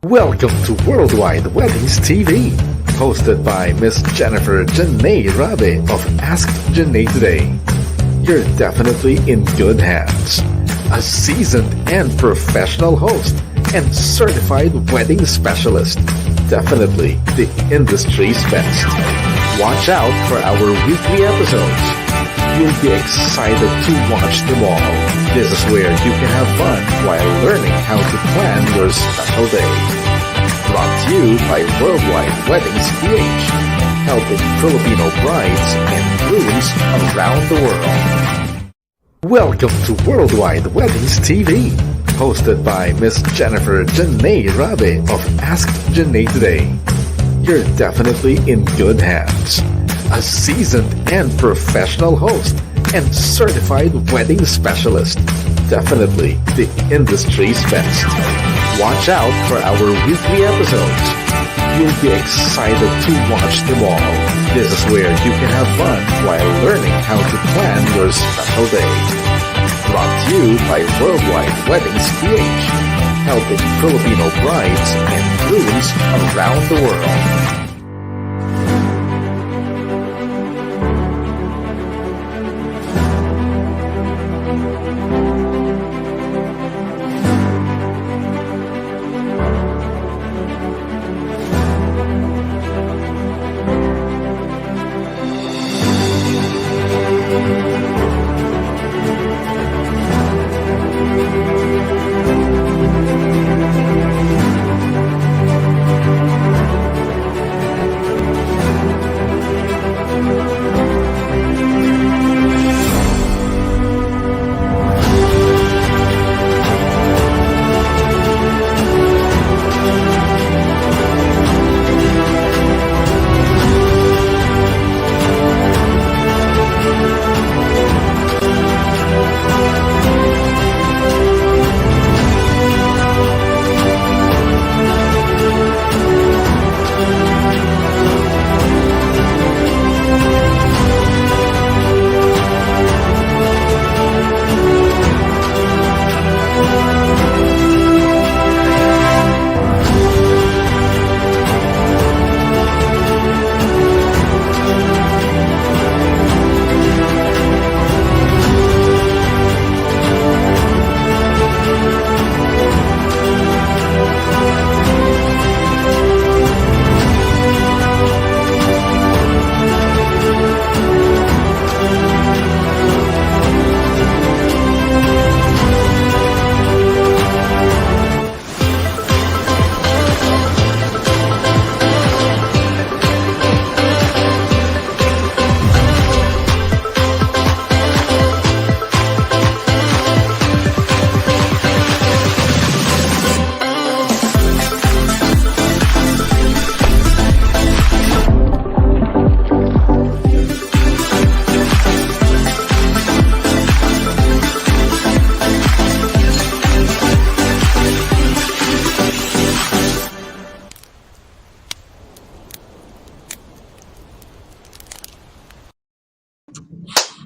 Welcome to Worldwide Weddings TV, hosted by Miss Jennifer Janae Rabe of Ask Janae Today. You're definitely in good hands. A seasoned and professional host and certified wedding specialist. Definitely the industry's best. Watch out for our weekly episodes. You'll be excited to watch them all. This is where you can have fun while learning how to plan your special day. Brought to you by Worldwide Weddings PH, helping Filipino brides and grooms around the world. Welcome to Worldwide Weddings TV, hosted by Miss Jennifer Janae Rabe of Ask Janae Today. You're definitely in good hands. A seasoned and professional host and certified wedding specialist. Definitely the industry's best. Watch out for our weekly episodes. You'll be excited to watch them all. This is where you can have fun while learning how to plan your special day. Brought to you by Worldwide Weddings PH, helping Filipino brides and grooms around the world.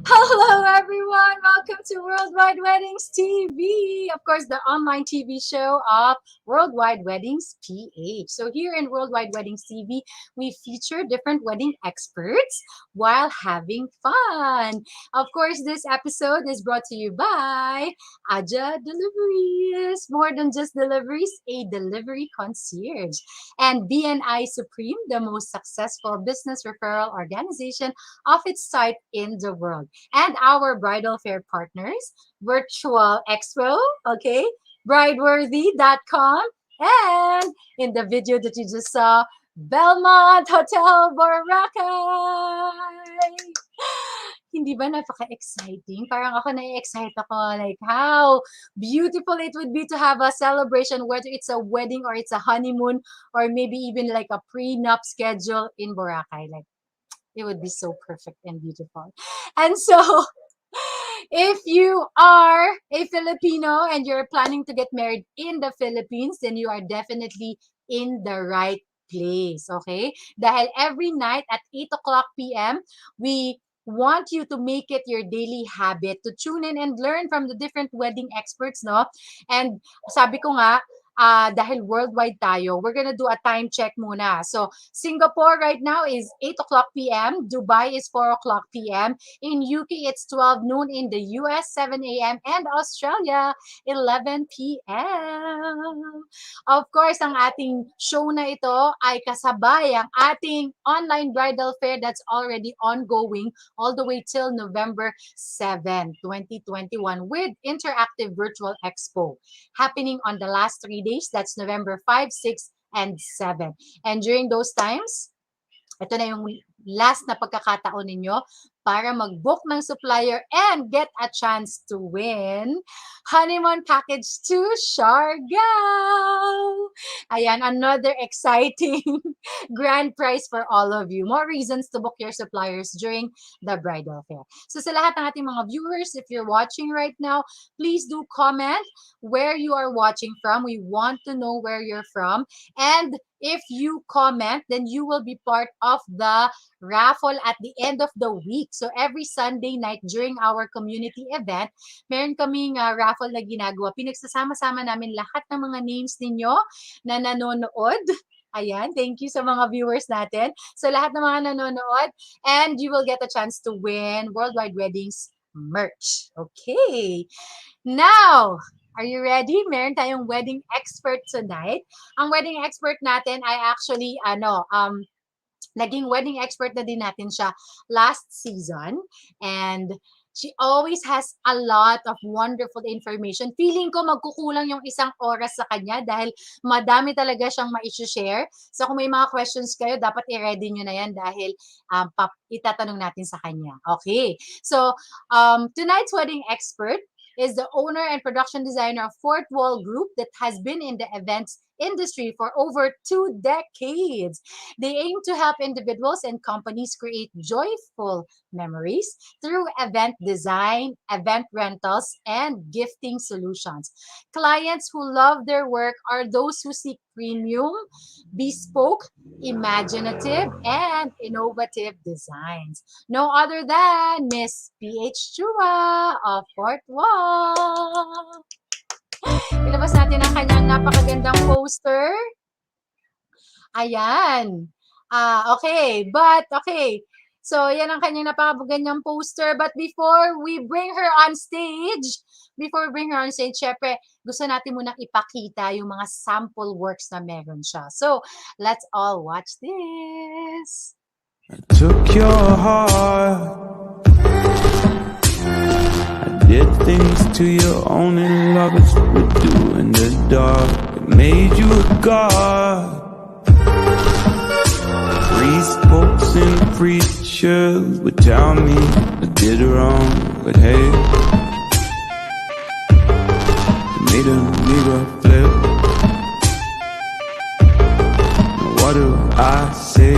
Hello, everyone. Welcome to Worldwide Weddings TV. Of course, the online TV show of Worldwide Weddings PH. So here in Worldwide Weddings TV, we feature different wedding experts while having fun. Of course, this episode is brought to you by Aja Deliveries. More than just deliveries, a delivery concierge. And BNI Supreme, the most successful business referral organization of its type in the world. And our bridal fair partners, Virtual Expo, okay, brideworthy.com, and in the video that you just saw, Belmont Hotel Boracay. Hindi ba napaka-exciting? Parang ako na-excite ako, like how beautiful it would be to have a celebration, whether it's a wedding or it's a honeymoon or maybe even like a prenup schedule in Boracay. Like, it would be so perfect and beautiful. And so, if you are a Filipino and you're planning to get married in the Philippines, then you are definitely in the right place, okay? Dahil every night at 8 o'clock p.m., we want you to make it your daily habit to tune in and learn from the different wedding experts, no? And sabi ko nga, dahil worldwide tayo, we're gonna do a time check muna. So, Singapore right now is 8 o'clock p.m. Dubai is 4 o'clock p.m. In UK, it's 12 noon. In the US, 7 a.m. And Australia, 11 p.m. Of course, ang ating show na ito ay kasabay ang ating online bridal fair that's already ongoing all the way till November 7, 2021 with interactive virtual expo happening on the last 3 days. That's November 5, 6, and 7. And during those times, ito na yung last na pagkakataon ninyo para mag-book ng supplier and get a chance to win honeymoon package to Siargao. Ayan, another exciting grand prize for all of you. More reasons to book your suppliers during the bridal fair. So sa lahat ng ating mga viewers, if you're watching right now, please do comment where you are watching from. We want to know where you're from. And if you comment, then you will be part of the raffle at the end of the week. So every Sunday night during our community event, meron kaming raffle na ginagawa. Pinagsasama-sama namin lahat ng mga names ninyo na nanonood. Ayan, thank you sa mga viewers natin. So lahat ng mga nanonood, and you will get a chance to win Worldwide Weddings merch. Okay. Now, are you ready? Meron tayong wedding expert tonight. Ang wedding expert natin ay actually, naging wedding expert na din natin siya last season. And she always has a lot of wonderful information. Feeling ko magkukulang yung isang oras sa kanya dahil madami talaga siyang ma-share. So kung may mga questions kayo, dapat i-ready nyo na yan dahil itatanong natin sa kanya. Okay. So tonight's wedding expert is the owner and production designer of Fourth Wall Group that has been in the events industry for over 2 decades. They aim to help individuals and companies create joyful memories through event design, event rentals, and gifting solutions. Clients who love their work are those who seek premium, bespoke, imaginative, and innovative designs. No other than Miss PH Chua of Fourth Wall. Ilabas natin ang kanyang napakagandang poster. Ayan. Okay. So, yan ang kanyang napakagandang poster. But before we bring her on stage, syempre, gusto natin munang ipakita yung mga sample works na meron siya. So, let's all watch this. I took your heart. Did things to you only lovers would do in the dark. It made you a god. Priests, popes, and preachers would tell me I did wrong, but hey, it made a mirror flip. What do I say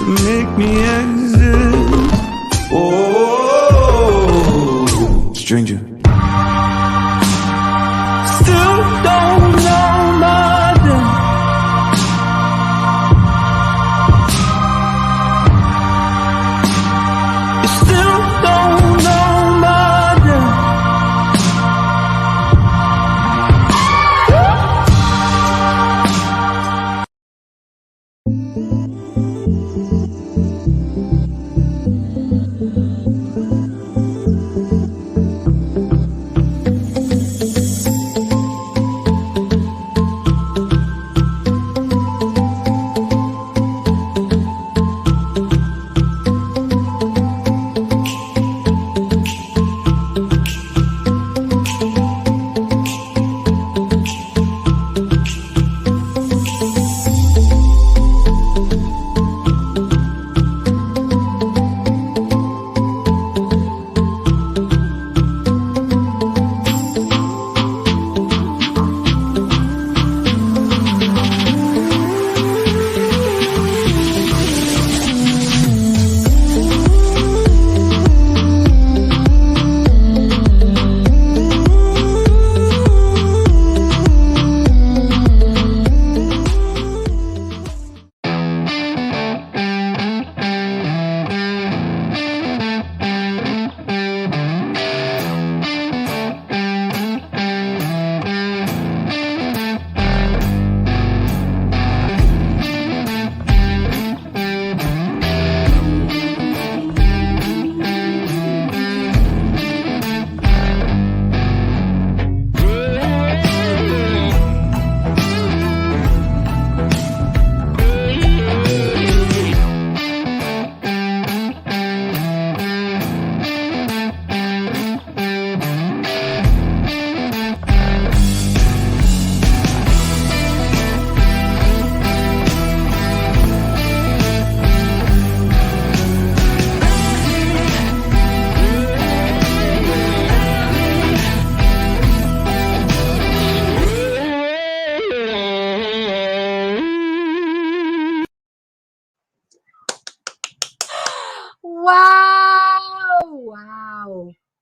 to make me exist? Oh, stranger. Still don't know my name. You still don't know my name.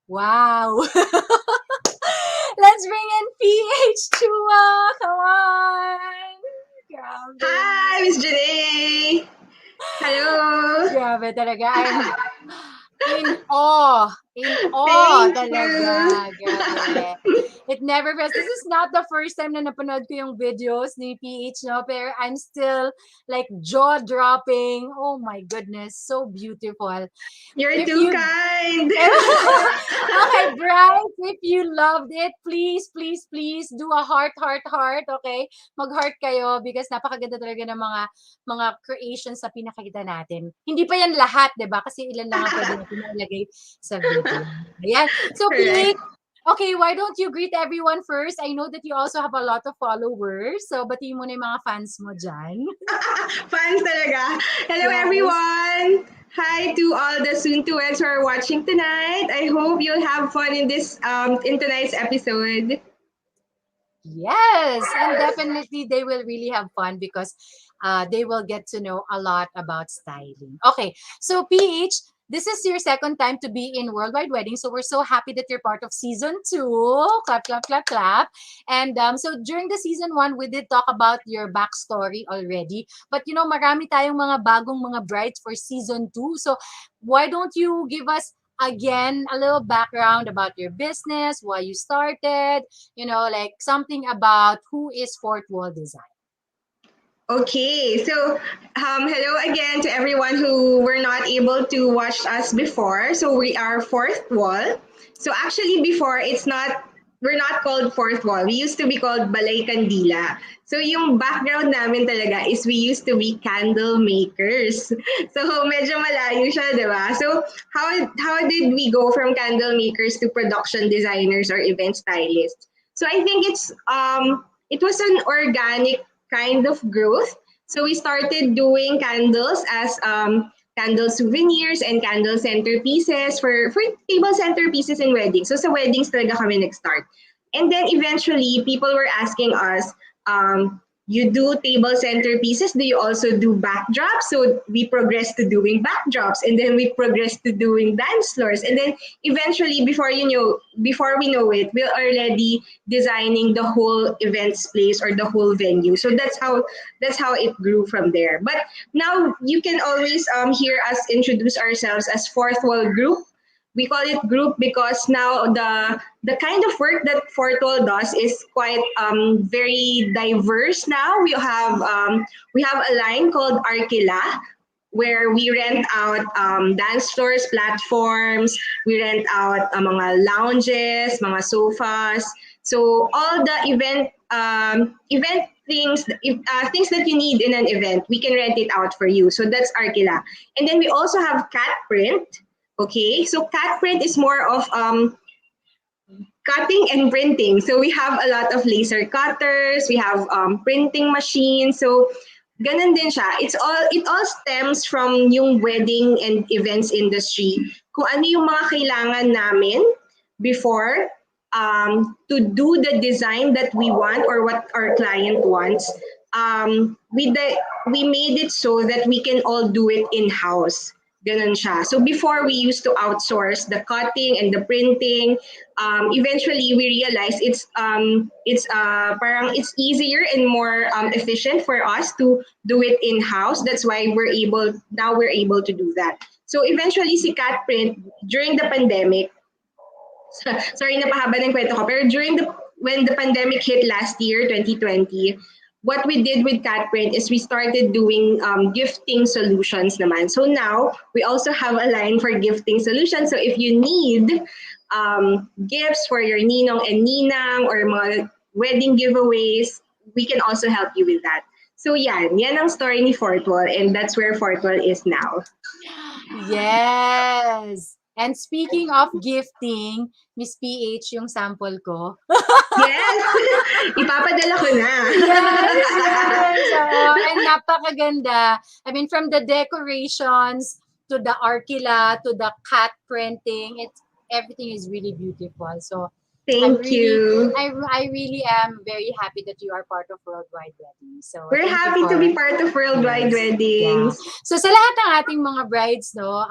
Wow. Let's bring in PH Chua. Come on. Grabe. Hi, Miss Janae! Hello! Grabe talaga. I'm in awe. In awe Thank you! talaga. Grabe. It never fails. This is not the first time na napanood ko yung videos ni PH, no? Pero I'm still like jaw-dropping. Oh my goodness. So beautiful. You're If too you kind! okay, Bryce, if you loved it, please, please, please do a heart, heart, heart, okay? Mag-heart kayo because napakaganda talaga ng mga creations na pinakita natin. Hindi pa yan lahat, 'di ba? Kasi ilan lang ang pwede natin ilagay sa video. Ayan. So, Correct. PH, okay, why don't you greet everyone first? I know that you also have a lot of followers. So, batiin mo na yung mga fans mo dyan. Fans talaga. Hello, Yes. everyone! Hi to all the soon-to-weds who are watching tonight. I hope you'll have fun in tonight's episode. Yes, and definitely they will really have fun because they will get to know a lot about styling. Okay, so PH, this is your second time to be in Worldwide Wedding, so we're so happy that you're part of season 2. Clap, clap, clap, clap. And so during the season 1, we did talk about your backstory already. But you know, marami tayong mga bagong mga brides for season 2. So why don't you give us again a little background about your business, why you started, like something about who is Fourth Wall Design. Okay, so hello again to everyone who were not able to watch us before. So we are Fourth Wall. So actually, before we're not called Fourth Wall. We used to be called Balay Kandila. So yung background namin talaga is we used to be candle makers. So medyo malayo siya, di ba? So how did we go from candle makers to production designers or event stylists? So I think it was an organic kind of growth. So we started doing candles as candle souvenirs and candle centerpieces for table centerpieces in weddings. So sa weddings talaga kami nag-start. And then eventually, people were asking us, you do table centerpieces, do you also do backdrops? So we progressed to doing backdrops, and then we progressed to doing dance floors. And then eventually, before we know it, we're already designing the whole events place or the whole venue. So that's how it grew from there. But now you can always hear us introduce ourselves as Fourth Wall Group. We call it group because now the kind of work that Fourth Wall does is quite very diverse. Now we have a line called Arkila, where we rent out dance floors, platforms, we rent out mga lounges, mga sofas. So all the event things that you need in an event, we can rent it out for you. So that's Arkila. And then we also have Cat Print. Okay, so cat print is more of cutting and printing. So we have a lot of laser cutters, we have printing machines. So ganun din siya. It all stems from yung wedding and events industry. Kung ano yung mga kailangan namin before to do the design that we want or what our client wants. We made it so that we can all do it in-house. Ganun siya. So before we used to outsource the cutting and the printing. Eventually we realized it's easier and more efficient for us to do it in-house. That's why we're able to do that. So eventually si Cat Print during the pandemic, sorry napahaba ng kwento ko, pero when the pandemic hit last year, 2020, what we did with Catprint is we started doing gifting solutions naman. So now we also have a line for gifting solutions. So if you need gifts for your ninong and ninang or mga wedding giveaways, we can also help you with that. So yan ang story ni Fourth Wall, and that's where Fourth Wall is now. Yes. And speaking of gifting, Miss PH, yung sample ko. Yes! Ipapadala ko na. Yes. And napakaganda. I mean, from the decorations to the Arkila to the cat printing, everything is really beautiful. So Thank you. I really am very happy that you are part of Worldwide Weddings. So we're happy to be part of Worldwide Weddings. Yeah. So sa lahat ng ating mga brides, no,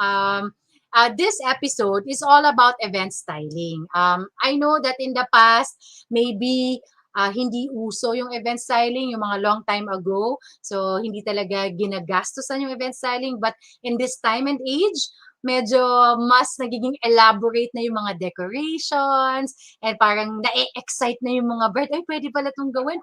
this episode is all about event styling. I know that in the past, maybe hindi uso yung event styling, yung mga long time ago. So, hindi talaga ginagastusan yung event styling. But in this time and age, medyo mas nagiging elaborate na yung mga decorations and parang na-excite na yung mga bird. Ay, pwede pala itong gawin,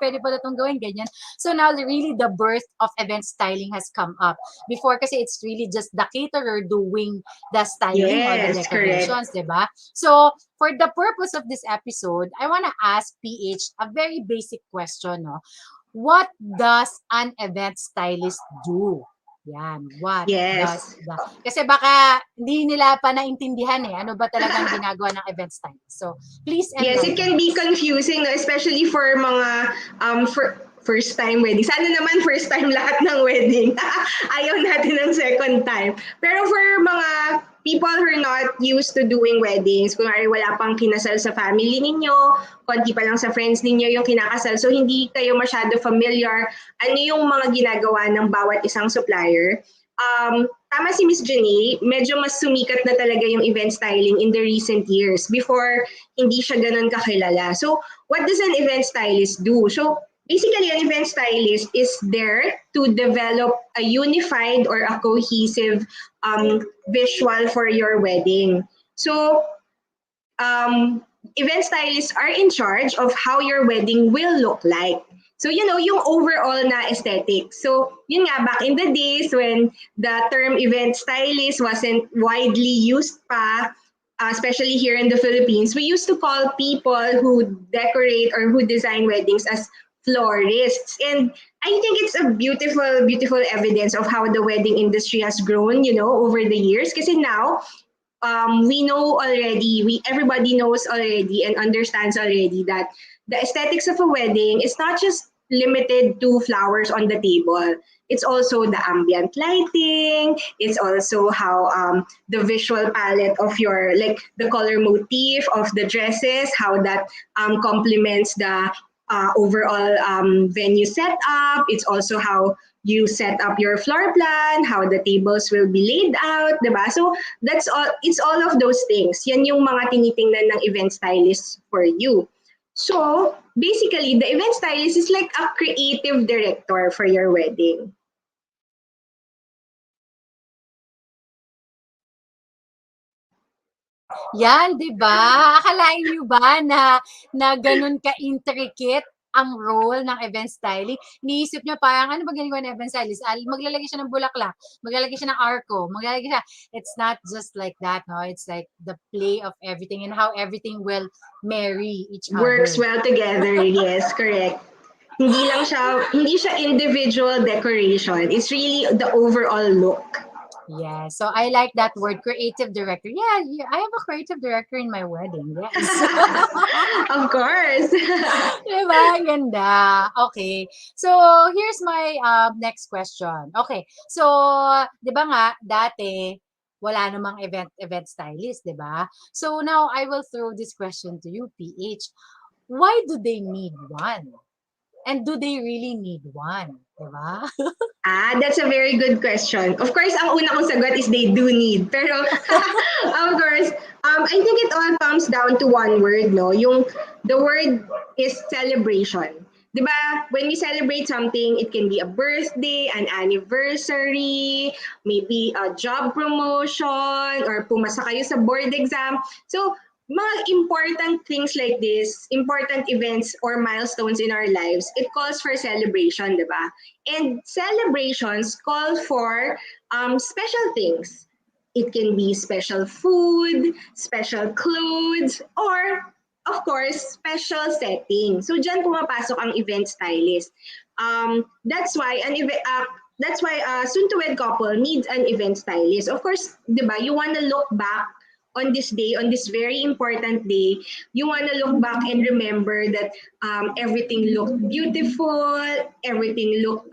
ganyan. So now, really, the birth of event styling has come up. Before kasi it's really just the caterer doing the styling or the Yes, correct. decorations, diba? So, for the purpose of this episode, I want to ask PH a very basic question, no? What does an event stylist do? Yan, what does Yes. the... Kasi baka hindi nila pa naintindihan ano ba talagang ginagawa ng event stylist. So, please Yes, it can enlighten be us. confusing, no? Especially for mga first time wedding. Sana naman first time lahat ng wedding. Ayaw natin ng second time. Pero for mga people who are not used to doing weddings, kung wala pang kinasal sa family ninyo, konti pa lang sa friends ninyo yung kinakasal, so hindi kayo masyado familiar ano yung mga ginagawa ng bawat isang supplier. Tama si Miss Jenny, medyo mas sumikat na talaga yung event styling in the recent years. Before, hindi siya ganun kakilala. So, what does an event stylist do? So, basically, an event stylist is there to develop a unified or a cohesive visual for your wedding. So, event stylists are in charge of how your wedding will look like. So, yung overall na aesthetic. So, yun nga, back in the days when the term event stylist wasn't widely used pa, especially here in the Philippines, we used to call people who decorate or who design weddings as florists. And I think it's a beautiful, beautiful evidence of how the wedding industry has grown, over the years. Kasi now, we know already, everybody knows already and understands already that the aesthetics of a wedding is not just limited to flowers on the table. It's also the ambient lighting. It's also how the visual palette of your, like the color motif of the dresses, how that complements the overall venue setup. It's also how you set up your floor plan, how the tables will be laid out, diba? So that's all. It's all of those things. Yan yung mga tinitingnan ng event stylist for you. So basically, the event stylist is like a creative director for your wedding. Yan, 'di ba? Akalain niyo ba na gano'n ka-intricate ang role ng event styling? Iniisip niyo parang, ano ba ginagawa ng event stylist? Maglalagay siya ng bulaklak, maglalagay siya ng arco, maglalagay siya. It's not just like that, no? It's like the play of everything and how everything will marry each Works other. well together. Yes, correct. Hindi siya individual decoration. It's really the overall look. Yeah, so I like that word, creative director. Yeah, I have a creative director in my wedding. Yes. Of course. Diba? Ang ganda. Okay. So, here's my next question. Okay. So, di ba nga, dati, wala namang event stylist, di ba? So, now, I will throw this question to you, PH. Why do they need one? And do they really need one? Diba? That's a very good question. Of course, ang una kong sagot is they do need. Pero, of course, I think it all comes down to one word, no? The word is celebration. Diba? When we celebrate something, it can be a birthday, an anniversary, maybe a job promotion, or pumasa kayo sa board exam. So, mga important things like this, important events or milestones in our lives, it calls for celebration, diba? And celebrations call for special things. It can be special food, special clothes, or of course, special setting. So dyan pumapasok ang event stylist. That's why a soon-to-wed couple needs an event stylist. Of course, diba, you want to look back on this day, on this very important day, you want to look back and remember that everything looked beautiful, everything looked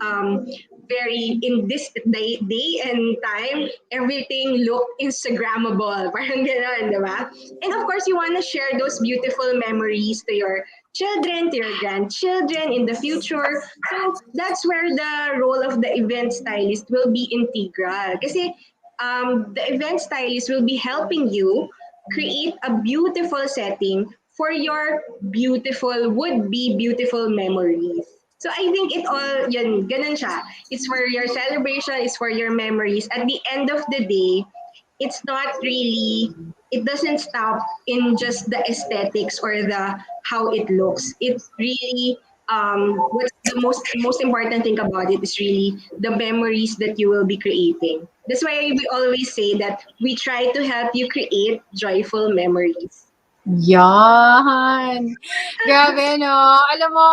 very in this day and time, everything looked Instagrammable. Parang gano'n, di ba? And of course, you want to share those beautiful memories to your children, to your grandchildren in the future. So that's where the role of the event stylist will be integral. Kasi the event stylist will be helping you create a beautiful setting for your beautiful, would-be beautiful memories. So I think it all, yun, ganun siya. It's for your celebration, it's for your memories. At the end of the day, it's not really, it doesn't stop in just the aesthetics or the how it looks. It really, what's the most important thing about it is really the memories that you will be creating. That's why we always say that we try to help you create joyful memories. Yan. Grabe, no? Alam mo,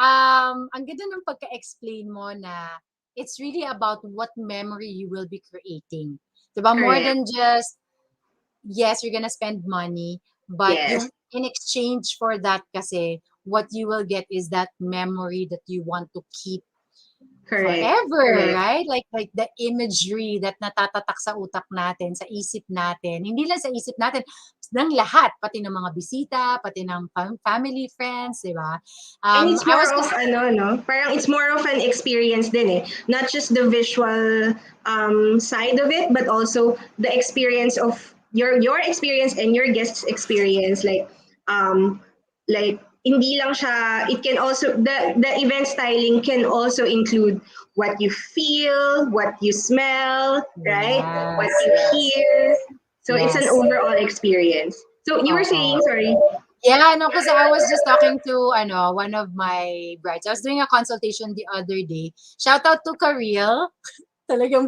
ang ganda ng pagka-explain mo na it's really about what memory you will be creating. Diba? More Correct. than just, yes, you're gonna spend money, but Yes. yung in exchange for that kasi, what you will get is that memory that you want to keep Correct. forever, Correct. right? Like the imagery that natatatak sa utak natin, sa isip natin. Hindi lang sa isip natin, ng lahat, pati ng mga bisita, pati ng family, friends, di ba? And it's I more was of just, ano, no? Parang it's more of an experience din eh. Not just the visual side of it, but also the experience of your experience and your guest's experience. Um, like hindi lang siya, it can also, the event styling can also include what you feel, what you smell, right? What yes, you yes, hear. So it's an yes. overall experience. So you were saying, Oo. sorry. Yeah, no, kasi I was just talking to one of my brides. I was doing a consultation the other day. Shout out to Karil. Talagang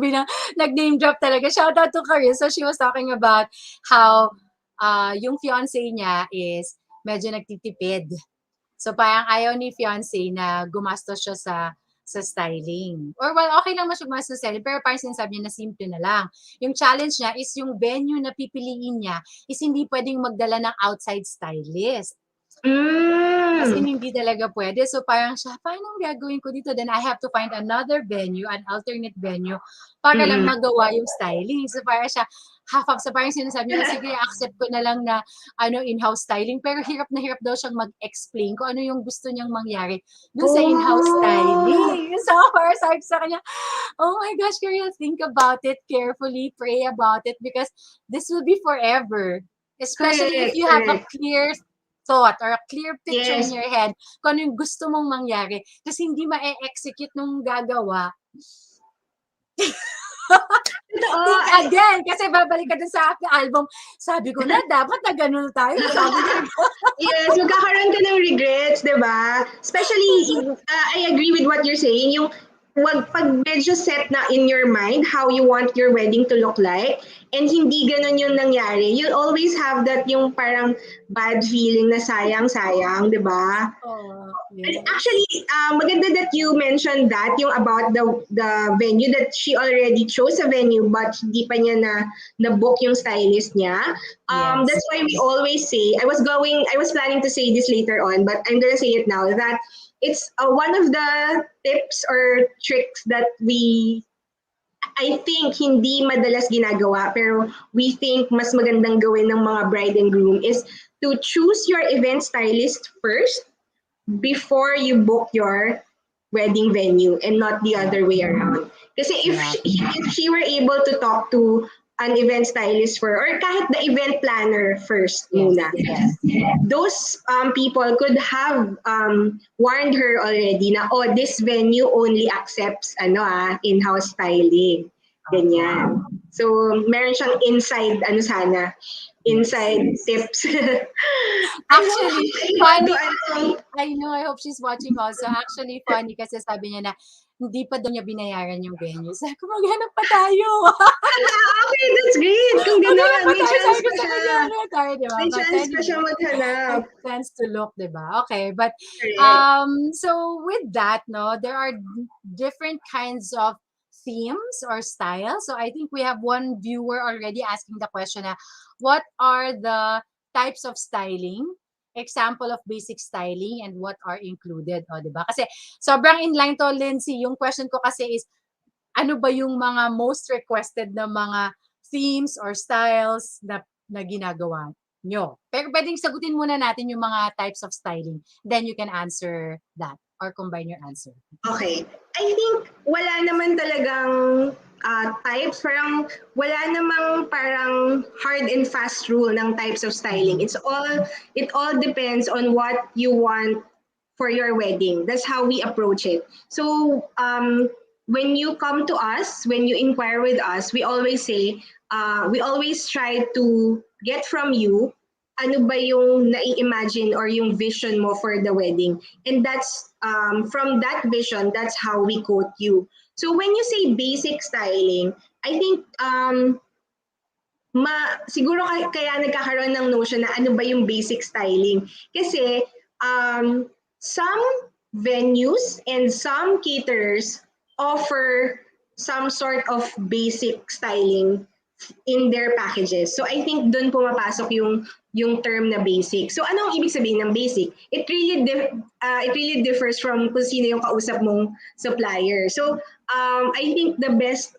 nag-name drop talaga. Shout out to Karil. So she was talking about how yung fiance niya is medyo nagtitipid. So parang ayaw ni fiance na gumastos siya sa styling. Or well, okay lang mas gumastos sa styling, pero parang sinasabi niya na simple na lang. Yung challenge niya is yung venue na pipiliin niya is hindi pwedeng magdala ng outside stylist. As in, Mm. hindi talaga pwede. So, parang siya, paano gagawin ko dito? Then, I have to find another venue, an alternate venue, para lang Mm-mm. magawa yung styling. So, parang siya, half up. So, parang sinasabi niya, sige, accept ko na lang na in-house styling. Pero hirap na hirap daw siyang mag-explain kung ano yung gusto niyang mangyari dun sa in-house Oh, styling. So, parang sabi sa kanya, oh my gosh, Kirill, think about it carefully, pray about it, because this will be forever. Especially if correct, you have a correct. clear thought or a clear picture in Yes. your head kung ano yung gusto mong mangyari. Kasi hindi ma-execute nung gagawa. Totoo. Think again, kasi babalik ka dun sa album. Sabi ko na, dapat na ganun tayo. Sabi ko, Yes, magkakaroon ka ng regrets, di ba? Especially, I agree with what you're saying, yung pag medyo set na in your mind how you want your wedding to look like, and hindi ganun yung nangyari, you'll always have that yung parang bad feeling na sayang-sayang, di ba? oh, And yes. actually, maganda that you mentioned that, yung about the venue, that she already chose a venue but hindi pa niya na book yung stylist niya. Yes. That's why we always say, I was planning to say this later on, but I'm gonna say it now, that it's one of the tips or tricks that I think hindi madalas ginagawa, pero we think mas magandang gawin ng mga bride and groom is to choose your event stylist first before you book your wedding venue, and not the other way around. Kasi if she were able to talk to an event stylist for, or kahit the event planner first Yes. muna, Yes. those people could have warned her already na, oh, this venue only accepts in-house styling. Ganyan. So, meron siyang inside tips. Actually, Ano, funny. I know, I hope she's watching also. Actually, funny kasi sabi niya na hindi pa daw niya binayaran yung venue. Sabi ko, maghanap pa tayo. Okay, that's great. Kung Maghanap gano'n, pa may tayo. chance Sabi ko pa sa siya. kanya, ano tayo, di ba? May But chance pa siya anyway, maghanap. may chance to look, di ba? Okay, but Correct. so with that, no, there are different kinds of themes or styles. So I think we have one viewer already asking the question na, what are the types of styling? Example of basic styling and what are included, o, di ba? Kasi sobrang inline to, Lindsay. Yung question ko kasi is, ano ba yung mga most requested na mga themes or styles na ginagawa nyo? Pero pwedeng sagutin muna natin yung mga types of styling. Then you can answer that or combine your answer. Okay. I think wala naman talagang types, parang wala namang parang hard and fast rule ng types of styling. It all depends on what you want for your wedding. That's how we approach it. So when you come to us, when you inquire with us, we always say, we always try to get from you ano ba yung nai-imagine or yung vision mo for the wedding. And that's from that vision, that's how we quote you. So when you say basic styling, I think siguro kaya nagkakaroon ng notion na ano ba yung basic styling. Kasi some venues and some caterers offer some sort of basic styling in their packages. So I think doon pumapasok yung term na basic. So ano ang ibig sabihin ng basic? It really differs from kung sino yung kausap mong supplier. So I think the best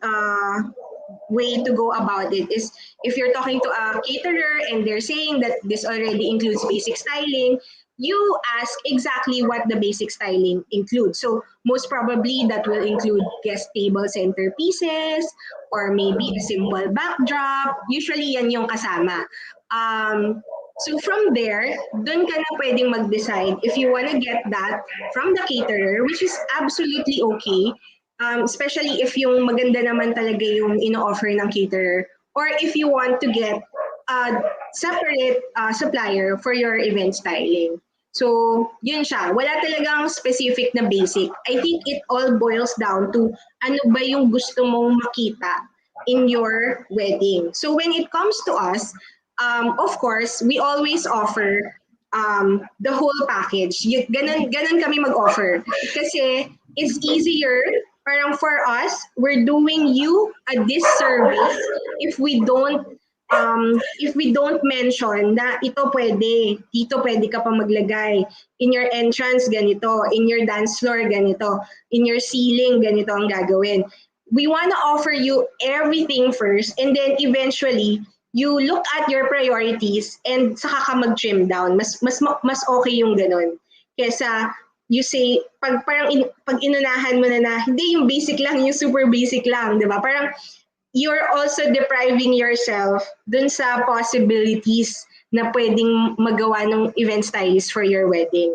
way to go about it is if you're talking to a caterer and they're saying that this already includes basic styling, you ask exactly what the basic styling includes. So most probably that will include guest table centerpieces or maybe a simple backdrop. Usually yan yung kasama. So from there, dun ka na pwedeng mag-decide if you wanna get that from the caterer, which is absolutely okay. Especially if yung maganda naman talaga yung ino-offer ng caterer, or if you want to get a separate supplier for your event styling. So, yun siya. Wala talagang specific na basic. I think it all boils down to ano ba yung gusto mong makita in your wedding. So, when it comes to us, of course, we always offer the whole package. Ganun kami mag-offer. Kasi it's easier. Parang for us, we're doing you a disservice if we don't mention na dito pwede ka pa maglagay. In your entrance, ganito. In your dance floor, ganito. In your ceiling, ganito ang gagawin. We want to offer you everything first, and then eventually, you look at your priorities and saka ka mag-trim down. Mas okay yung ganun. Kesa you say, pag inunahan mo na hindi yung basic lang, yung super basic lang, di ba? Parang you're also depriving yourself dun sa possibilities na pwedeng magawa ng event stylist for your wedding.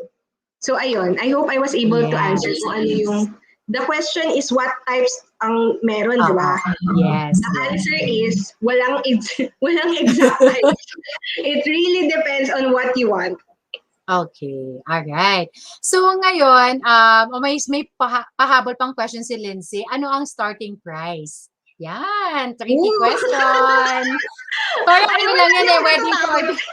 So ayun, I hope I was able to answer kung ano yung... The question is what types ang meron, di ba? Yes. The answer is walang exact type. It really depends on what you want. Okay, all right. So ngayon, may pahabol pang question si Lindsay. Ano ang starting price? Yan, tricky question. Parang ano lang yan wedding coordinator.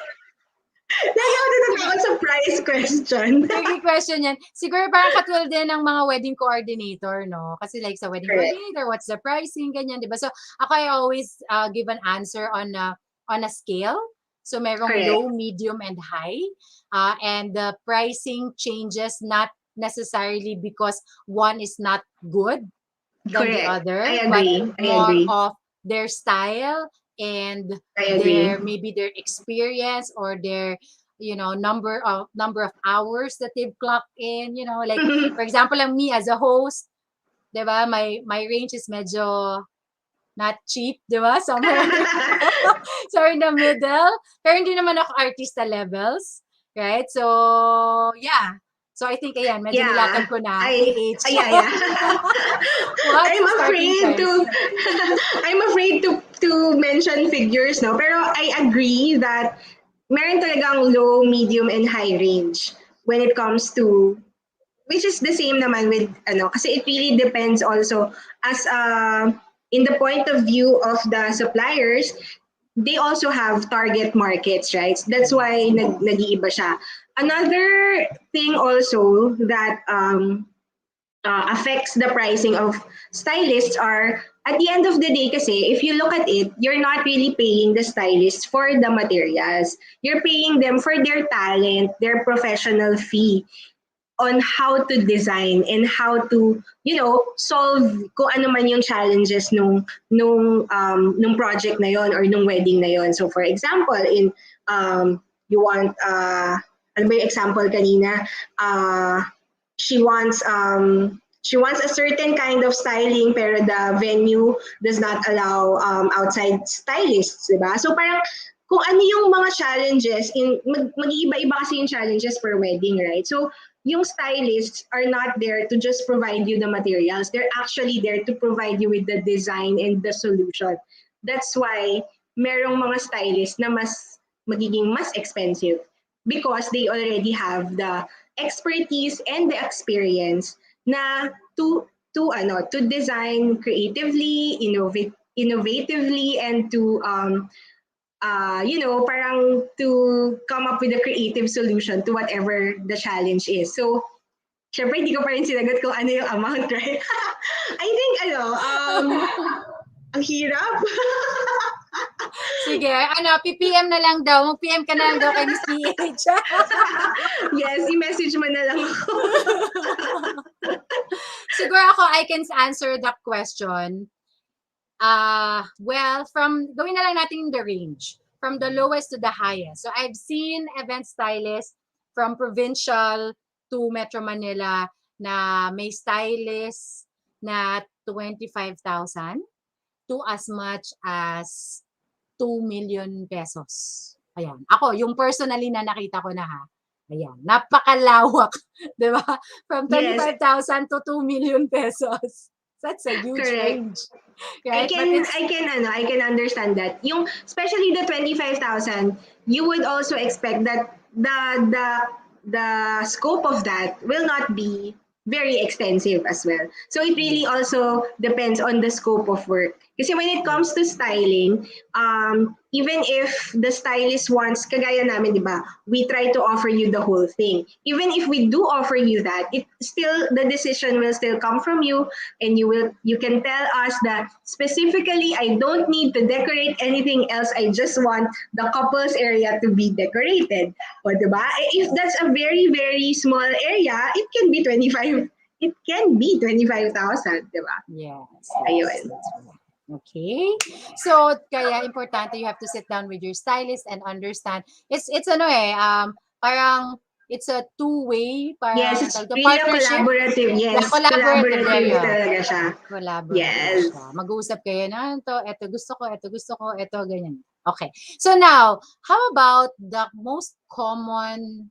Lagi ako natatakot sa price question. Tricky question yan. Siguro parang katulad din ng mga wedding coordinator, no? Kasi like sa wedding coordinator, what's the pricing, ganyan, di ba? So ako, I always give an answer on a scale. So merong low, medium, and high. And the pricing changes not necessarily because one is not good than the other, but more of their style and maybe their experience or their number of hours that they've clocked in. Like for example, me as a host, diba, my range is medyo not cheap, diba? Somewhere in the middle. Pero hindi naman ako artista levels. Right? So, yeah. So, I think, ayan, medyo nilatag ko na. I'm afraid to mention figures, no? Pero I agree that meron talagang low, medium, and high range when it comes to, which is the same naman with, kasi it really depends also as in the point of view of the suppliers, they also have target markets, right? That's why nag-iiba siya. Another thing also that affects the pricing of stylists are, at the end of the day kasi, if you look at it, you're not really paying the stylists for the materials. You're paying them for their talent, their professional fee on how to design and how to, solve kung ano man yung challenges nung project na yon or nung wedding na yon. So for example, in you want ano ba yung example kanina? She wants She wants a certain kind of styling pero the venue does not allow outside stylists, diba? So parang kung ano yung mga challenges, mag-iiba-iba kasi yung challenges per wedding, right? So yung stylists are not there to just provide you the materials. They're actually there to provide you with the design and the solution. That's why merong mga stylists na magiging mas expensive because they already have the expertise and the experience na to design creatively, innovatively, and to parang to come up with a creative solution to whatever the challenge is. So, syempre, hindi ko pa rin sinagot kung ano yung amount, right? I think, ang hirap. Sige, PPM na lang daw. Mag-PM ka na lang daw kay Miss PH. Yes, i-message mo na lang ako. Siguro ako, I can answer that question. Well, gawin na lang natin the range. From the lowest to the highest. So, I've seen event stylists from provincial to Metro Manila na may stylists na 25,000 to as much as 2 million pesos. Ayan. Ako, yung personally na nakita ko na ha. Ayan. Napakalawak. Diba? From 25,000 to 2 million pesos. That's a huge range. Right? I can understand that. Yung especially the 25,000, you would also expect that the scope of that will not be very extensive as well. So it really also depends on the scope of work. Kasi when it comes to styling, even if the stylist wants, kagaya namin, di ba, we try to offer you the whole thing. Even if we do offer you that, the decision will still come from you, and you can tell us that specifically, I don't need to decorate anything else. I just want the couples area to be decorated. O, di ba? If that's a very, very small area, it can be 25,000, di ba? Yes. Ayun. Okay. So, kaya importante you have to sit down with your stylist and understand. It's parang it's a two-way, parang yes, it's really partnership. Collaborative. Yes, collaborative talaga siya. Collaborative Yes. siya. Mag-uusap kayo na ito gusto ko, ito ganyan. Okay. So now, how about the most common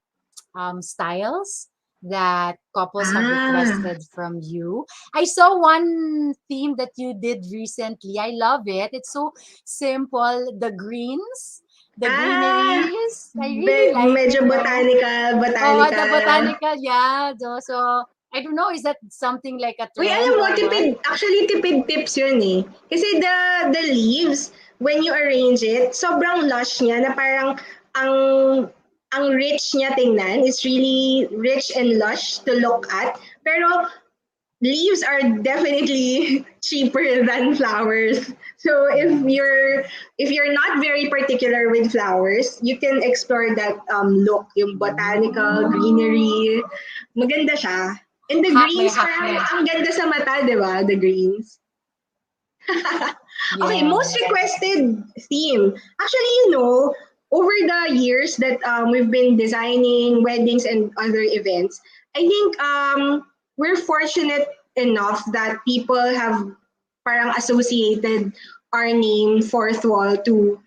styles that couples have requested from you? I saw one theme that you did recently. I love it. It's so simple. The greens, the greeneries. I really like medyo it. botanical. Oh, the botanical, yeah. So, I don't know, is that something like a trend? Uy, alam mo, or tipid tips yun eh. Kasi the leaves, when you arrange it, sobrang lush niya na parang ang rich niya tingnan. It's really rich and lush to look at. Pero leaves are definitely cheaper than flowers. So if you're not very particular with flowers, you can explore that look, yung botanical greenery. Maganda siya. And the greens, parang ang ganda sa mata, di ba? The greens. Okay, most requested theme. Actually, over the years that we've been designing weddings and other events, I think we're fortunate enough that people have parang associated our name, Fourth Wall, to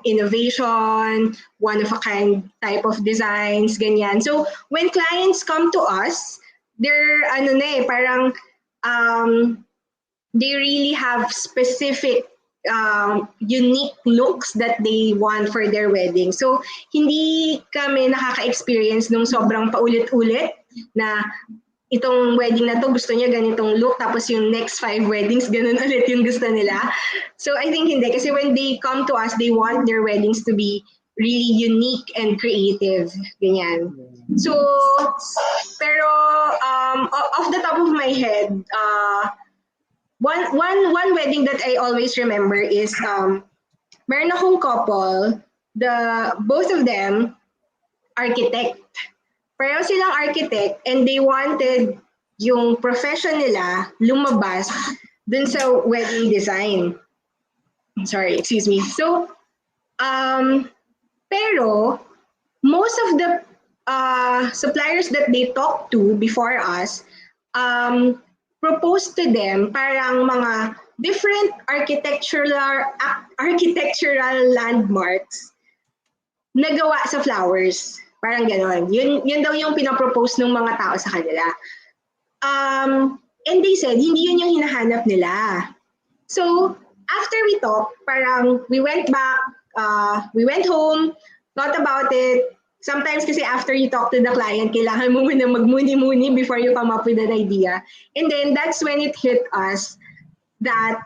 innovation, one-of-a-kind type of designs, ganyan. So when clients come to us, they're parang they really have specific unique looks that they want for their wedding. So hindi kami nakaka-experience nung sobrang paulit-ulit na itong wedding na to gusto niya ganitong look, tapos yung next 5 weddings ganun ulit yung gusto nila. So I think hindi, kasi when they come to us, they want their weddings to be really unique and creative, ganyan. So pero off the top of my head, one wedding that I always remember is meron akong couple, both of them architect. Pareho silang architect, and they wanted yung profession nila lumabas dun sa wedding design. Sorry, excuse me. So, pero most of the suppliers that they talked to before us propose to them parang mga different architectural landmarks na gawa sa flowers. Parang gano'n. Yun daw yung pinapropose ng mga tao sa kanila. And they said, hindi yun yung hinahanap nila. So, after we talked, parang we went back, we went home, thought about it. Sometimes kasi after you talk to the client, kailangan mo muna magmuni-muni before you come up with an idea. And then that's when it hit us that,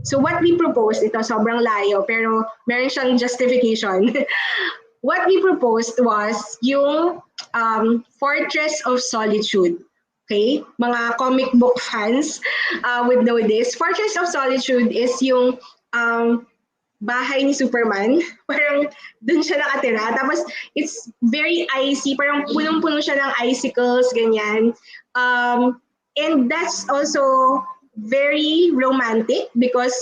so what we proposed, ito sobrang layo, pero meron siyang justification. What we proposed was yung Fortress of Solitude. Okay? Mga comic book fans would know this. Fortress of Solitude is yung bahay ni Superman. Parang dun siya nakatira. Tapos it's very icy. Parang punong-puno siya ng icicles, ganyan. And that's also very romantic because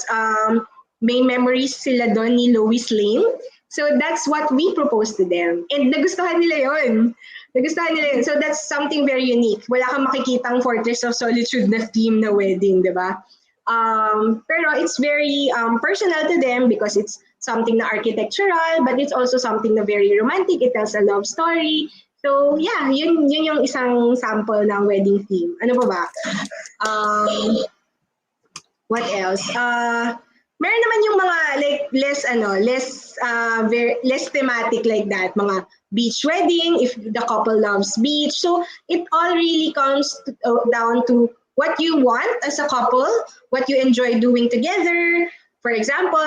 may memories sila doon ni Lois Lane. So that's what we proposed to them. And nagustuhan nila yun. So that's something very unique. Wala kang makikitang Fortress of Solitude na theme na wedding, di ba? Pero it's very personal to them because it's something na architectural, but it's also something na very romantic. It tells a love story. So yeah, yun yung isang sample ng wedding theme. Ano pa ba? What else? Meron naman yung mga like less thematic like that, mga beach wedding if the couple loves beach. So it all really comes down to what you want as a couple, what you enjoy doing together. For example,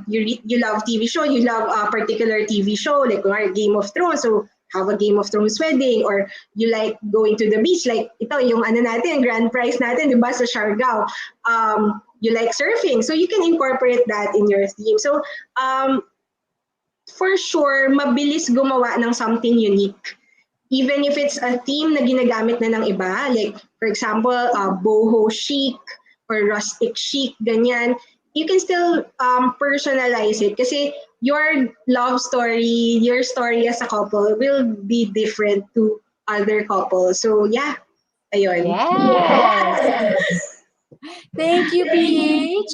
you love TV show, you love a particular TV show like Game of Thrones, so have a Game of Thrones wedding, or you like going to the beach, like ito yung ano natin, grand prize natin, di ba, sa Siargao. You like surfing, so you can incorporate that in your theme. So for sure, mabilis gumawa ng something unique. Even if it's a theme na ginagamit na ng iba, like for example, boho chic or rustic chic, ganyan, you can still personalize it kasi your love story, your story as a couple will be different to other couples. So yeah, ayun. Yes. Thank you, PH.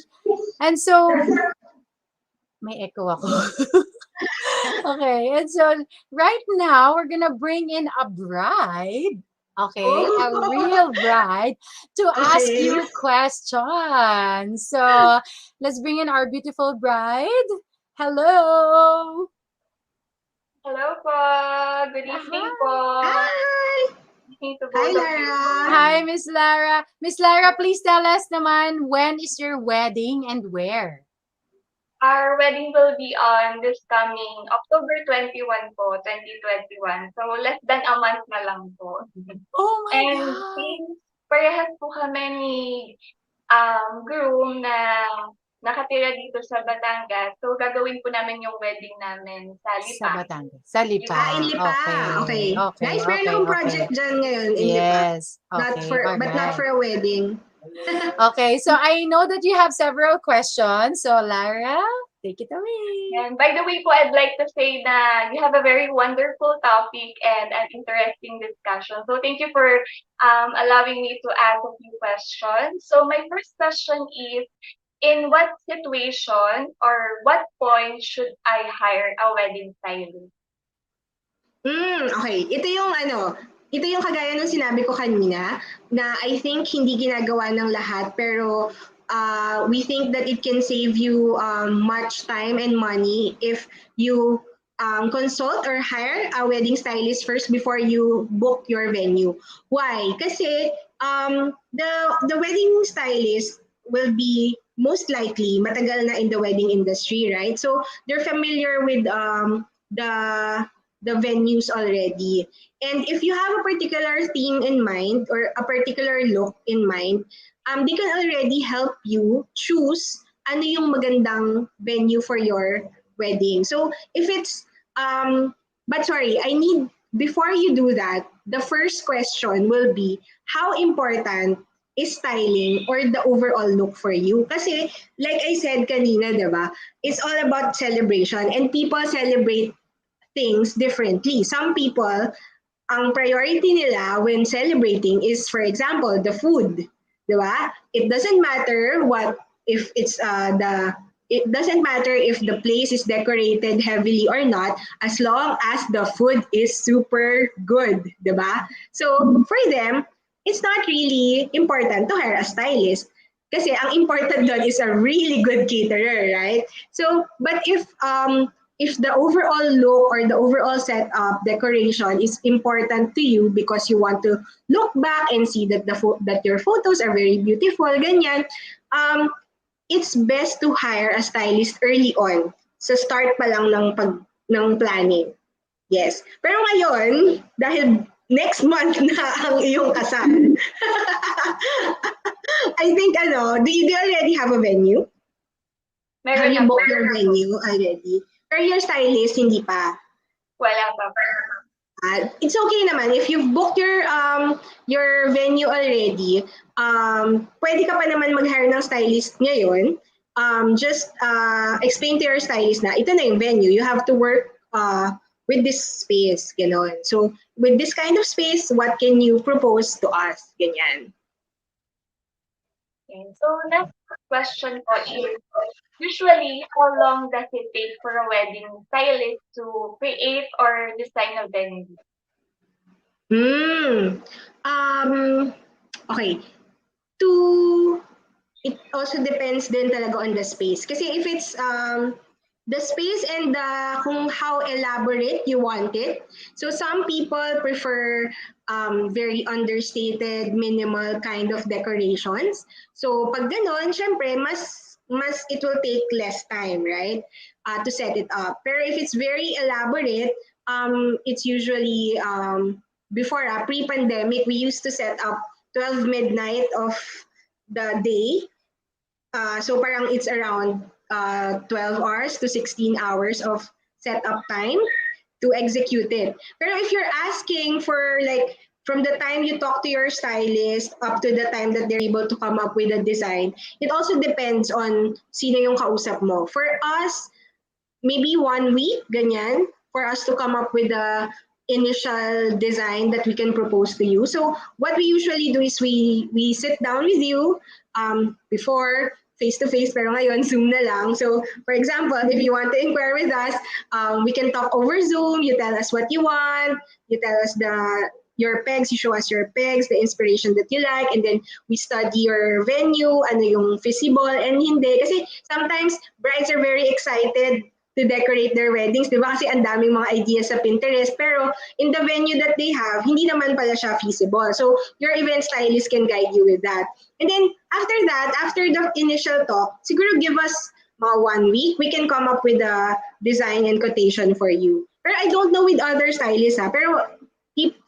And so, may echo ako. Okay, and so right now we're gonna bring in a bride. Okay, a real bride to ask you questions. So let's bring in our beautiful bride. Hello. Hello po. Good evening po. Hi! Hi, Lara. Hi, Miss Lara. Miss Lara, please tell us naman, when is your wedding and where? Our wedding will be on this coming October 21 po, 2021. So less than a month na lang po. Oh my And God. since parehas po kami ni groom na nakatira dito sa Batangas, so gagawin po namin yung wedding namin sa Lipa. Sa Batangas. Sa Lipa. In Lipa. Okay. Nice, meron akong project dyan ngayon in Yes. Lipa. Okay. But not for a wedding. Okay, so I know that you have several questions. So Lara, take it away. And by the way po, I'd like to say that you have a very wonderful topic and an interesting discussion. So thank you for allowing me to ask a few questions. So my first question is, in what situation or what point should I hire a wedding stylist? Okay. Ito yung kagaya ng sinabi ko kanina na I think hindi ginagawa ng lahat pero we think that it can save you much time and money if you consult or hire a wedding stylist first before you book your venue. Why? Kasi the wedding stylist will be most likely matagal na in the wedding industry, right? So they're familiar with the venues already. And if you have a particular theme in mind or a particular look in mind, they can already help you choose ano yung magandang venue for your wedding. So if it's, before you do that, the first question will be, how important is styling or the overall look for you? Kasi like I said kanina, diba, it's all about celebration and people celebrate things differently. Some people ang priority nila when celebrating is, for example, the food. Diba? It doesn't matter what if it's it doesn't matter if the place is decorated heavily or not, as long as the food is super good, diba? So for them, it's not really important to hire a stylist. Kasi ang important doon is a really good caterer, right? So, but if the overall look or the overall setup decoration is important to you because you want to look back and see that that your photos are very beautiful, ganyan, it's best to hire a stylist early on. Sa start pa lang ng planning. Yes. Pero ngayon, dahil next month na ang iyong kasal, I think do you already have a venue? Have you booked your venue already? Or your stylist, hindi pa? Wala pa. It's okay naman if you've booked your venue already. Pwede ka pa naman mag-hire ng stylist ngayon. Just explain to your stylist na ito na yung venue. You have to work with this space, ganon. So with this kind of space, what can you propose to us? Ganyan. Okay. So next question po is, usually, how long does it take for a wedding stylist to create or design a venue? Okay. It also depends din talaga on the space. Kasi if it's the space and kung how elaborate you want it. So some people prefer very understated, minimal kind of decorations. So pag ganon, syempre, mas it will take less time, right? To set it up. Pero if it's very elaborate, it's usually before pre-pandemic, we used to set up 12 midnight of the day. So parang it's around 12 hours to 16 hours of setup time to execute it. Pero if you're asking for like from the time you talk to your stylist up to the time that they're able to come up with a design, it also depends on sino yung kausap mo. For us, maybe 1 week, ganyan, for us to come up with a initial design that we can propose to you. So what we usually do is we sit down with you before face-to-face, pero ngayon Zoom na lang. So for example, if you want to inquire with us, we can talk over Zoom. You tell us what you want. You tell us your pegs, you show us your pegs, the inspiration that you like, and then we study your venue, ano yung feasible and hindi. Kasi sometimes brides are very excited to decorate their weddings, di ba? Kasi ang daming mga ideas sa Pinterest, pero in the venue that they have, hindi naman pala siya feasible. So your event stylist can guide you with that. And then after that, after the initial talk, siguro give us mga 1 week, we can come up with a design and quotation for you. Pero I don't know with other stylists pero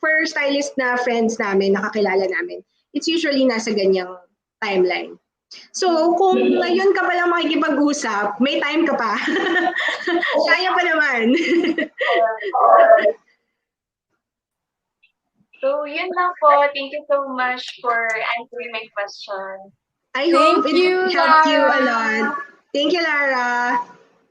for stylist na friends namin, nakakilala namin, it's usually nasa ganyang timeline. So, kung ngayon ka palang makikipag-usap, may time ka pa. Kaya pa naman. So, yun lang po. Thank you so much for answering my question. I hope it helped you a lot. Thank you, Lara.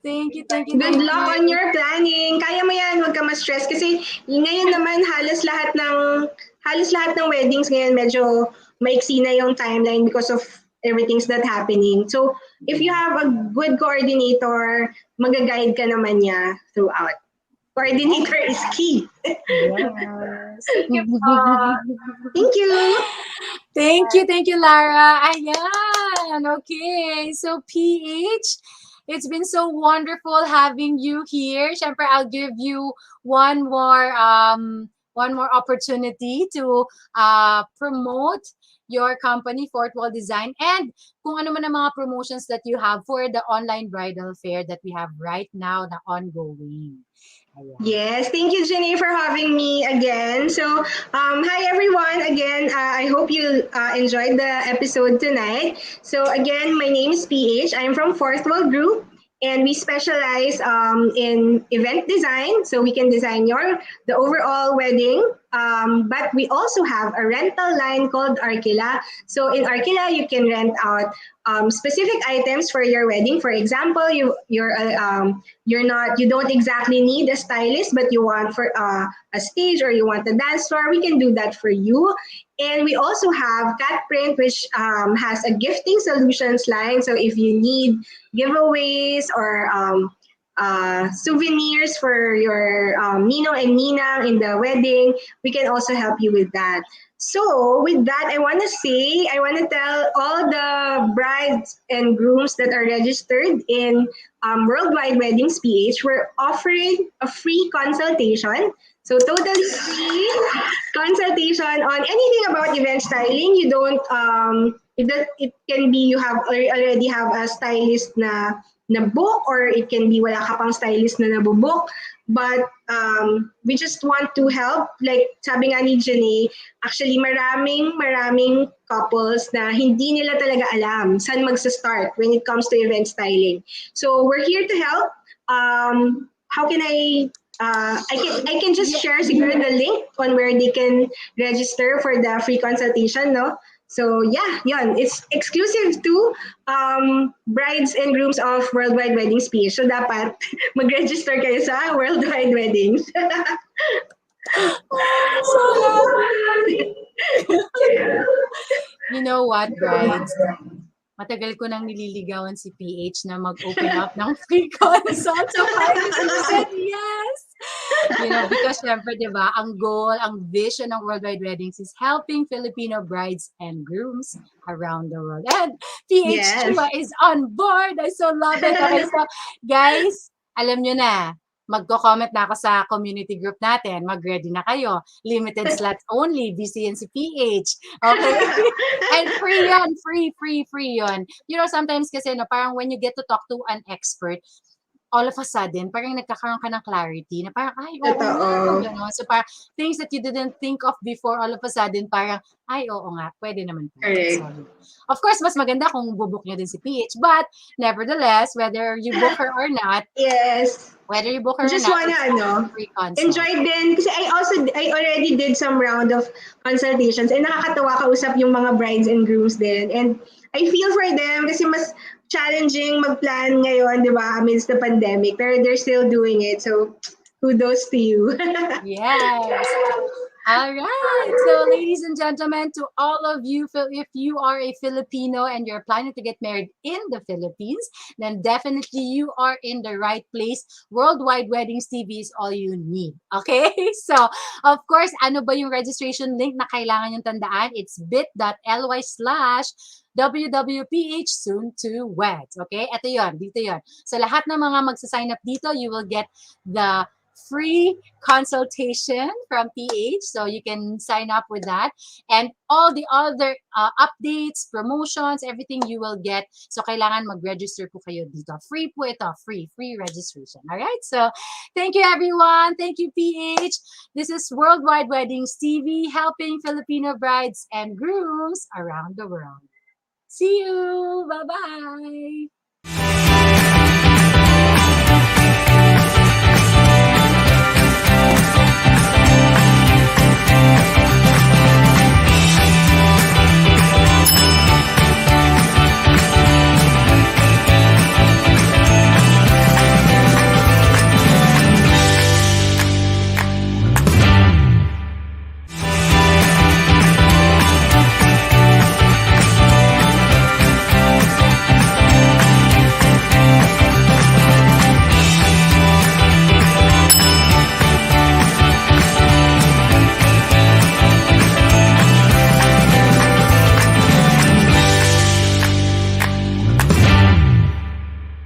Thank you. Good luck on your planning. Kaya mo yan, huwag ka ma-stress. Kasi ngayon naman, halos lahat ng weddings ngayon medyo maiksi na yung timeline because of everything's that happening. So, if you have a good coordinator, mag-guide ka naman niya throughout. Coordinator is key. Yes. Thank you po. Thank you. Thank you, Lara. Ayan. Okay. So, PH, it's been so wonderful having you here. Syempre, I'll give you one more opportunity to promote your company, Fourth Wall Design, and kung ano man ang mga promotions that you have for the online bridal fair that we have right now na ongoing. Ayan. Yes, thank you, Jenny, for having me again. So, hi everyone. Again, I hope you enjoyed the episode tonight. So, again, my name is PH. I'm from Fourth Wall Group, and we specialize in event design. So, we can design the overall wedding But we also have a rental line called Arkila. So in Arkila, you can rent out specific items for your wedding. For example, you don't exactly need a stylist, but you want for a stage or you want a dance floor. We can do that for you. And we also have Cat Print, which has a gifting solutions line. So if you need giveaways or souvenirs for your ninong and ninang in the wedding, we can also help you with that. So with that, I want to tell all the brides and grooms that are registered in Worldwide Weddings PH, we're offering a free consultation. So totally free consultation on anything about event styling. You don't it can be you have already have a stylist na book, or it can be wala ka pang stylist na nabubook. But we just want to help. Like sabi nga ni Janae, actually maraming couples na hindi nila talaga alam saan magsa-start when it comes to event styling. So we're here to help. How can I can just share siguro the link on where they can register for the free consultation, no? So yeah, yun. It's exclusive to brides and grooms of Worldwide Weddings PH. So dapat mag-register kayo sa Worldwide Weddings. So lovely. You know what, brides? Matagal ko nang nililigawan si PH na mag-open up ng free consult. So finally, she said yes. You know, because syempre, di ba, ang goal, ang vision ng Worldwide Weddings is helping Filipino brides and grooms around the world. And PH Yes. Chua is on board. I so love it. Okay, so guys, alam nyo na, magko-comment na ako sa community group natin. Mag-ready na kayo. Limited slots only. BC and si PH. Okay? And free yun. Free yun. You know, sometimes kasi, no, parang when you get to talk to an expert, all of a sudden, parang nagkakaroon ka ng clarity na parang, ay, oo Totoo. nga. Gano'n. So parang things that you didn't think of before, all of a sudden, parang, ay, oo nga, pwede naman po. Correct. So, of course, mas maganda kung bubook nyo din si PH. But, nevertheless, whether you book her or not, Yes. whether you book her Just or not, wanna, it's free consult. enjoy din. Kasi I already did some round of consultations and nakakatawa kausap yung mga brides and grooms din. And I feel for them kasi mas challenging mag-plan ngayon, di ba, amidst the pandemic. Pero they're still doing it. So, kudos to you. Yes. All right. So, ladies and gentlemen, to all of you, if you are a Filipino and you're planning to get married in the Philippines, then definitely you are in the right place. Worldwide Weddings TV is all you need. Okay? So, of course, ano ba yung registration link na kailangan yung tandaan? It's bit.ly/WWPH soon to wed. Okay? Ito yon, dito yon. So, lahat ng mga magsa-sign up dito, you will get the free consultation from PH, so you can sign up with that, and all the other updates, promotions, everything you will get. So kailangan mag-register po kayo dito. Free po ito, free registration. All right, so thank you everyone. Thank you PH. This is Worldwide Weddings TV, helping Filipino brides and grooms around the world. See you. Bye-bye.